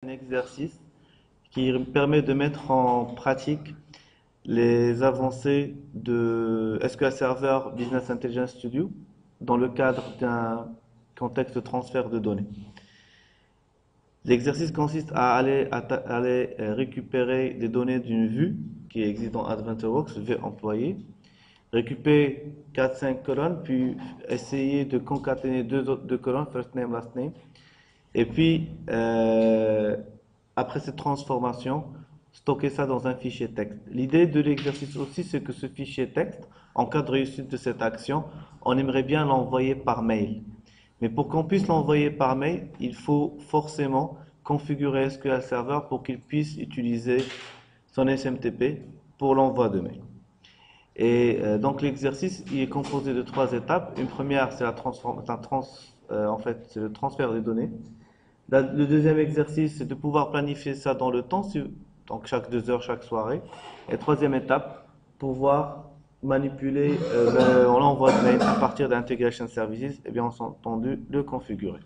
Un exercice qui permet de mettre en pratique les avancées de SQL Server Business Intelligence Studio dans le cadre d'un contexte de transfert de données. L'exercice consiste à aller récupérer des données d'une vue qui existe dans AdventureWorks, vue employé, récupérer 4-5 colonnes, puis essayer de concaténer deux colonnes, first name, last name, et puis après cette transformation, stocker ça dans un fichier texte. L'idée de l'exercice aussi, c'est que ce fichier texte, en cas de réussite de cette action, on aimerait bien l'envoyer par mail. Mais pour qu'on puisse l'envoyer par mail, il faut forcément configurer SQL Server pour qu'il puisse utiliser son SMTP pour l'envoi de mail. Et donc l'exercice, il est composé de 3 étapes. Une première, c'est c'est le transfert des données. Le deuxième exercice, c'est de pouvoir planifier ça dans le temps, donc chaque 2 heures, chaque soirée. Et troisième étape, pouvoir manipuler l'envoi de mail à partir d'Integration Services et bien entendu le configurer.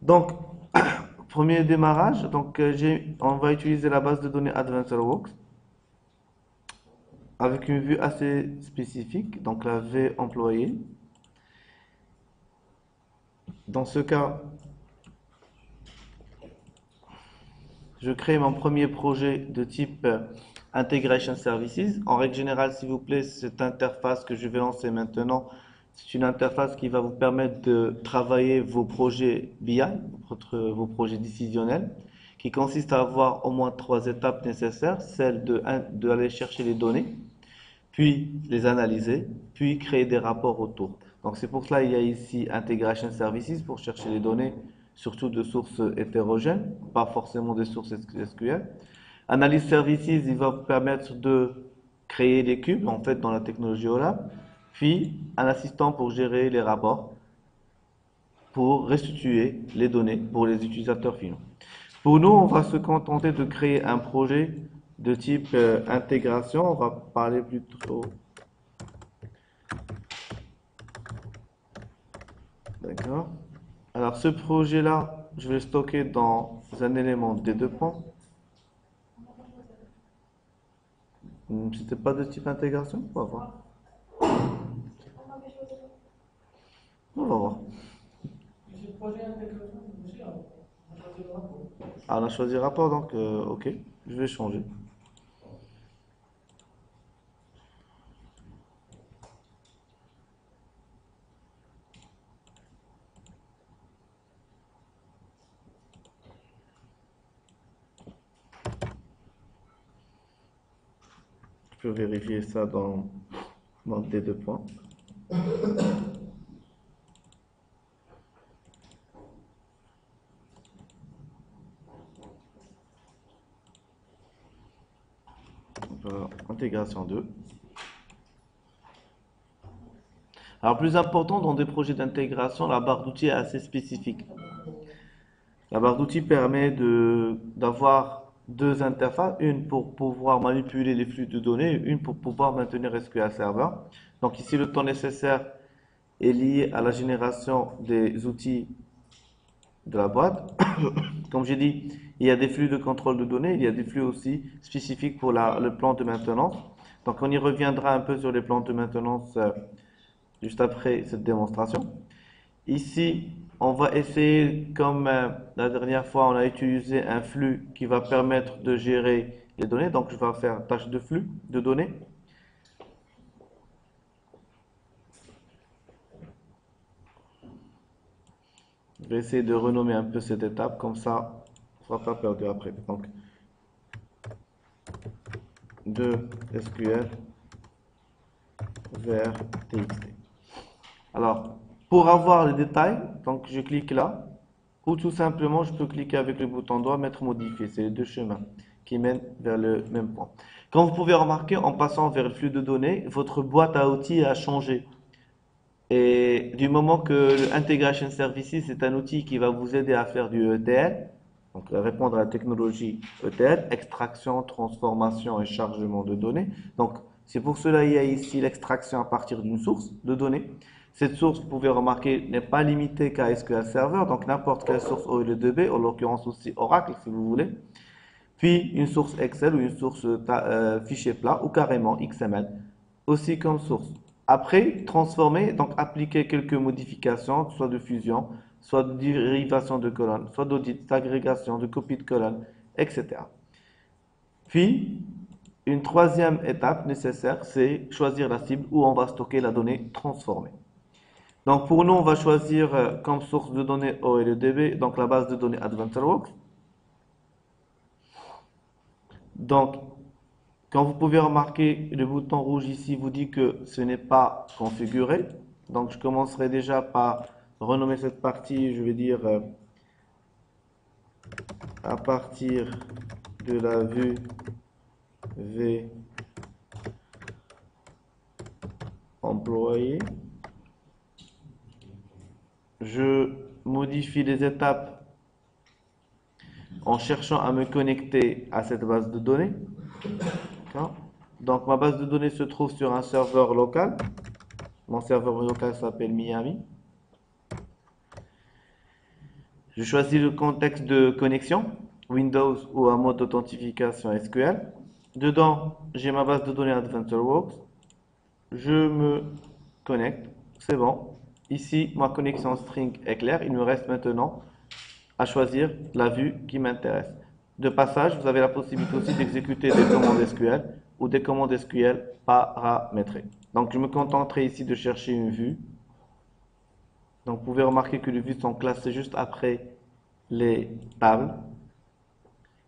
Donc, premier démarrage, donc on va utiliser la base de données AdventureWorks avec une vue assez spécifique, donc la V employée. Dans ce cas, je crée mon premier projet de type Integration Services. En règle générale, s'il vous plaît, cette interface que je vais lancer maintenant, c'est une interface qui va vous permettre de travailler vos projets BI, vos projets décisionnels, qui consiste à avoir au moins 3 étapes nécessaires, celle de aller chercher les données, puis les analyser, puis créer des rapports autour. Donc c'est pour cela qu'il y a ici Integration Services pour chercher les données, surtout de sources hétérogènes, pas forcément des sources SQL. Analyse Services, il va vous permettre de créer des cubes, en fait, dans la technologie OLAP, puis un assistant pour gérer les rapports, pour restituer les données pour les utilisateurs finaux. Pour nous, on va se contenter de créer un projet de type intégration. On va parler plutôt. D'accord. Alors, ce projet-là, je vais le stocker dans un élément D2. C'était pas de type intégration? On va voir. On va voir. Ah, on a choisi rapport, donc ok, je vais changer. Je peux vérifier ça dans D2. Intégration 2. Alors, plus important, dans des projets d'intégration, la barre d'outils est assez spécifique. La barre d'outils permet d'avoir 2 interfaces, une pour pouvoir manipuler les flux de données, une pour pouvoir maintenir SQL Server. Donc ici, le temps nécessaire est lié à la génération des outils de la boîte. Comme j'ai dit, il y a des flux de contrôle de données, il y a des flux aussi spécifiques pour le plan de maintenance. Donc on y reviendra un peu sur les plans de maintenance juste après cette démonstration. Ici, on va essayer, comme la dernière fois, on a utilisé un flux qui va permettre de gérer les données. Donc je vais faire tâche de flux de données. Je vais essayer de renommer un peu cette étape, comme ça, on ne sera pas perdu après. Donc, de SQL vers TXT. Alors, pour avoir les détails, donc je clique là, ou tout simplement, je peux cliquer avec le bouton droit, mettre modifier. C'est les 2 chemins qui mènent vers le même point. Comme vous pouvez remarquer, en passant vers le flux de données, votre boîte à outils a changé. Et du moment que l'Integration Services est un outil qui va vous aider à faire du ETL, donc répondre à la technologie ETL, extraction, transformation et chargement de données. Donc c'est pour cela qu'il y a ici l'extraction à partir d'une source de données. Cette source, vous pouvez remarquer, n'est pas limitée qu'à SQL Server, donc n'importe quelle source OLEDB, en l'occurrence aussi Oracle si vous voulez. Puis une source Excel ou une source fichier plat ou carrément XML, aussi comme source. Après, transformer, donc appliquer quelques modifications, soit de fusion, soit de dérivation de colonnes, soit d'audit, d'agrégation, de copie de colonnes, etc. Puis, une troisième étape nécessaire, c'est choisir la cible où on va stocker la donnée transformée. Donc pour nous, on va choisir comme source de données OLEDB, donc la base de données AdventureWorks. Donc, quand vous pouvez remarquer, le bouton rouge ici vous dit que ce n'est pas configuré. Donc je commencerai déjà par renommer cette partie, je vais dire à partir de la vue V employé. Je modifie les étapes en cherchant à me connecter à cette base de données. Donc ma base de données se trouve sur un serveur local. Mon serveur local s'appelle Miami. Je choisis le contexte de connexion, Windows ou un mode d'authentification SQL. Dedans, j'ai ma base de données AdventureWorks. Je me connecte, c'est bon. Ici, ma connexion string est claire. Il me reste maintenant à choisir la vue qui m'intéresse. De passage, vous avez la possibilité aussi d'exécuter des commandes SQL ou des commandes SQL paramétrées. Donc, je me contenterai ici de chercher une vue. Donc, vous pouvez remarquer que les vues sont classées juste après les tables.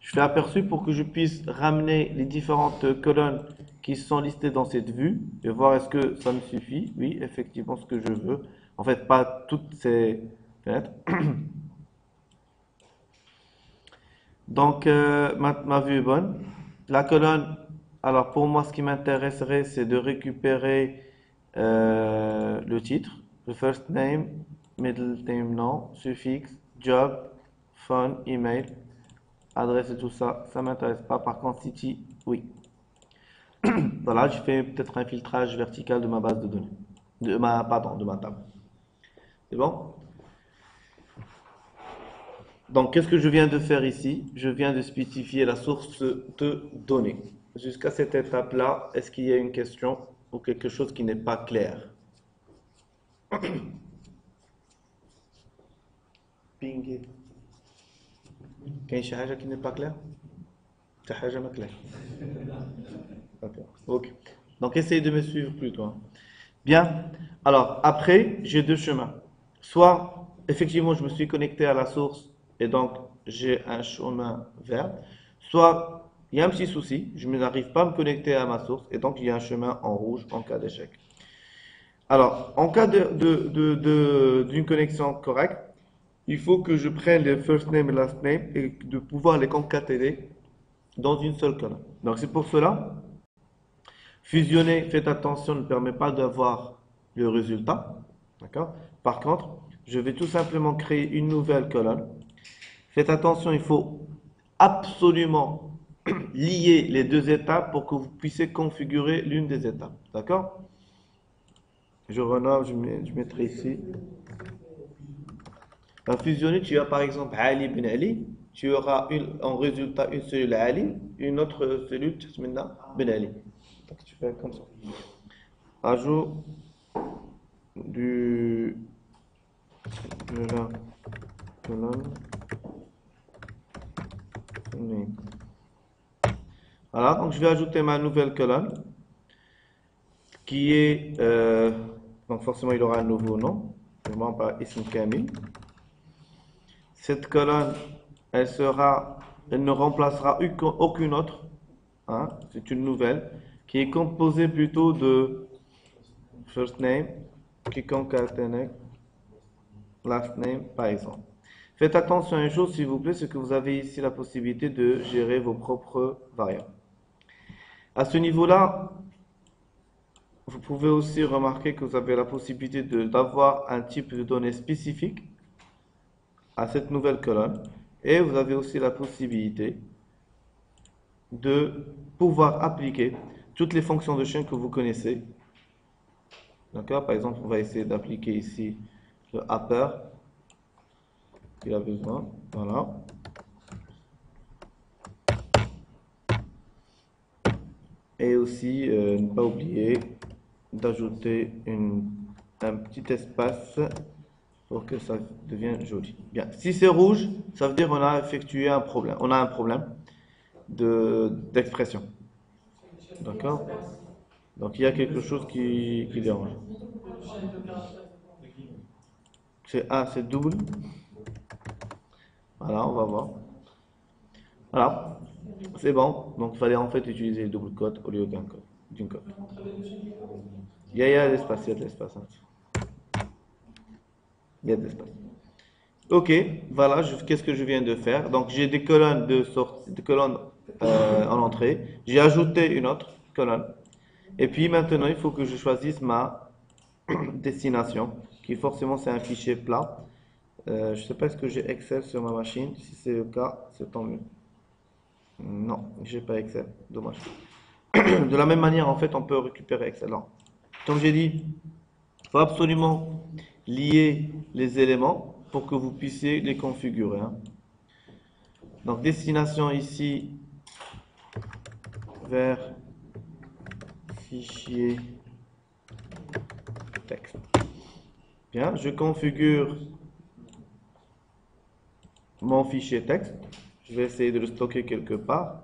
Je fais aperçu pour que je puisse ramener les différentes colonnes qui sont listées dans cette vue et voir est-ce que ça me suffit. Oui, effectivement, ce que je veux. En fait, pas toutes ces fenêtres. Donc, ma vue est bonne. La colonne, alors pour moi, ce qui m'intéresserait, c'est de récupérer le titre, le first name, middle name, nom, suffixe, job, phone, email, adresse et tout ça, ça m'intéresse pas. Par contre, city, oui. Voilà, je fais peut-être un filtrage vertical de ma base de données, de ma table. C'est bon? Donc, qu'est-ce que je viens de faire ici? Je viens de spécifier la source de données. Jusqu'à cette étape-là, est-ce qu'il y a une question ou quelque chose qui n'est pas clair? Ping. كاين شي حاجة qui n'est pas claire? حتى حاجة ما claire. Ok. Donc, essayez de me suivre plutôt. Bien. Alors, après, j'ai deux chemins. Soit, effectivement, je me suis connecté à la source et donc j'ai un chemin vert. Soit, il y a un petit souci, je n'arrive pas à me connecter à ma source et donc il y a un chemin en rouge en cas d'échec. Alors, en cas d'une connexion correcte, il faut que je prenne les first name et last name et de pouvoir les concaténer dans une seule colonne. Donc, c'est pour cela, fusionner, faites attention, ne permet pas d'avoir le résultat. D'accord? Par contre, je vais tout simplement créer une nouvelle colonne. Faites attention, il faut absolument lier les deux étapes pour que vous puissiez configurer l'une des étapes. D'accord? Je renomme, je mettrai ici. À fusionner, tu as par exemple Ali bin Ali. Tu auras en résultat une cellule Ali, une autre cellule maintenant bin Ali. Donc tu fais comme ça. Ajout de la colonne. Voilà, donc je vais ajouter ma nouvelle colonne qui est, donc forcément il aura un nouveau nom, je m'en par Ism Kamil. Cette colonne, elle ne remplacera aucune autre, hein, c'est une nouvelle qui est composée plutôt de first name qui concatène last name par exemple. Faites attention à une chose s'il vous plaît, c'est que vous avez ici la possibilité de gérer vos propres variables. À ce niveau-là, vous pouvez aussi remarquer que vous avez la possibilité d'avoir un type de données spécifique à cette nouvelle colonne et vous avez aussi la possibilité de pouvoir appliquer toutes les fonctions de chaîne que vous connaissez D'accord? Par exemple, on va essayer d'appliquer ici le upper qu'il a besoin. Voilà. Et aussi, ne pas oublier d'ajouter un petit espace pour que ça devienne joli. Bien. Si c'est rouge, ça veut dire qu'on a effectué un problème. On a un problème d'expression. D'accord? Donc il y a quelque chose qui dérange. C'est double. Voilà, on va voir. Voilà, c'est bon. Donc il fallait en fait utiliser le double quote au lieu d'une quote. Il y a de l'espace, il y a de l'espace. Il y a de l'espace. Ok, voilà, qu'est-ce que je viens de faire? Donc j'ai des colonnes des colonnes en entrée. J'ai ajouté une autre colonne. Et puis maintenant, il faut que je choisisse ma destination, qui forcément c'est un fichier plat. Je ne sais pas, est-ce que j'ai Excel sur ma machine? Si c'est le cas, c'est tant mieux. Non, j'ai pas Excel, dommage. De la même manière, en fait, on peut récupérer Excel. Alors, comme j'ai dit, il faut absolument lier les éléments pour que vous puissiez les configurer, hein. Donc, destination ici, vers fichier texte. Bien, je configure mon fichier texte. Je vais essayer de le stocker quelque part.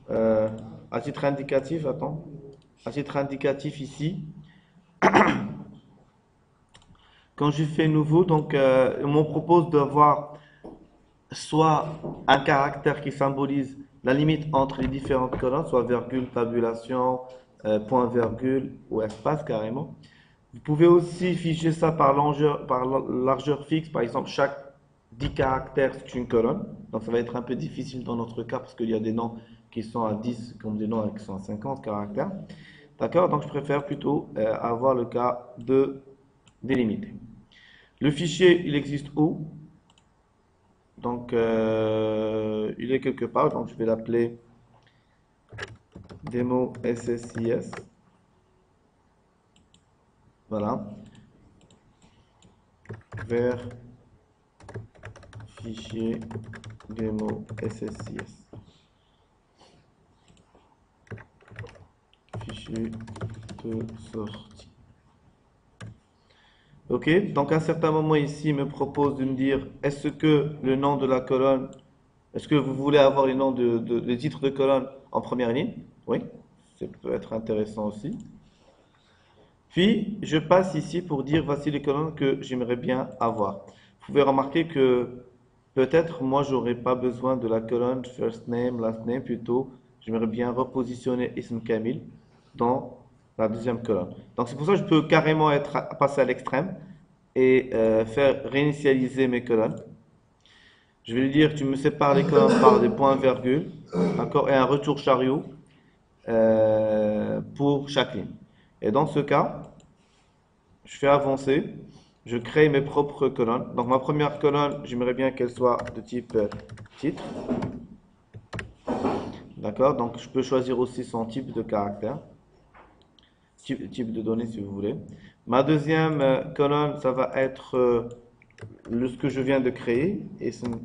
À titre indicatif, attends. À titre indicatif ici, quand je fais nouveau, donc on me propose d'avoir soit un caractère qui symbolise la limite entre les différentes colonnes, soit virgule, tabulation, point virgule ou espace carrément. Vous pouvez aussi ficher ça par largeur fixe, par exemple chaque 10 caractères c'est une colonne, donc ça va être un peu difficile dans notre cas parce qu'il y a des noms qui sont à 10 comme des noms qui sont à 50 caractères. D'accord? Donc je préfère plutôt avoir le cas de délimiter. Le fichier, il existe où? Donc, il est quelque part, donc je vais l'appeler démo SSIS. Voilà. Vers fichier démo SSIS. Fichier de sortie. Ok, donc à un certain moment ici, il me propose de me dire est-ce que le nom de la colonne, est-ce que vous voulez avoir les noms les titres de colonne en première ligne? Oui, ça peut être intéressant aussi. Puis, je passe ici pour dire voici les colonnes que j'aimerais bien avoir. Vous pouvez remarquer que peut-être moi, j'aurais pas besoin de la colonne first name, last name, plutôt, j'aimerais bien repositionner Ism Kamil dans la deuxième colonne. Donc, c'est pour ça que je peux carrément passer à l'extrême et faire réinitialiser mes colonnes. Je vais lui dire, tu me sépares les colonnes par des points-virgules, d'accord, et un retour chariot pour chaque ligne. Et dans ce cas, je fais avancer, je crée mes propres colonnes. Donc ma première colonne, j'aimerais bien qu'elle soit de type titre. D'accord, donc je peux choisir aussi son type de caractère, type de données si vous voulez. Ma deuxième colonne, ça va être ce que je viens de créer, Ism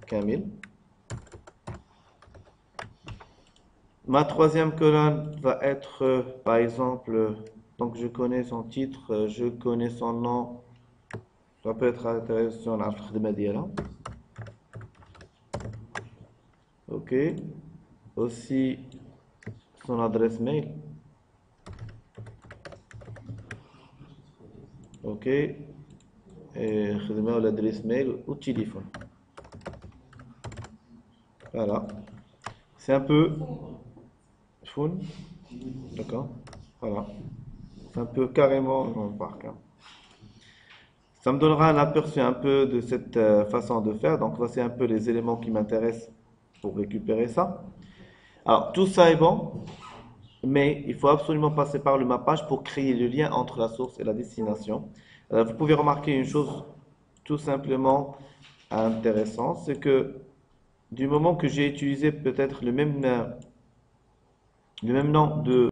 Kamil. Ma troisième colonne va être, par exemple, donc je connais son titre, je connais son nom. Ça peut être intéressant à la ok. Aussi son adresse mail. Ok. Et l'adresse mail ou téléphone. Voilà. C'est un peu phone. D'accord. Voilà. C'est un peu carrément en parc, hein. Ça me donnera un aperçu un peu de cette façon de faire. Donc, voici un peu les éléments qui m'intéressent pour récupérer ça. Alors, tout ça est bon, mais il faut absolument passer par le mappage pour créer le lien entre la source et la destination. Vous pouvez remarquer une chose tout simplement intéressante, c'est que du moment que j'ai utilisé peut-être le même nom de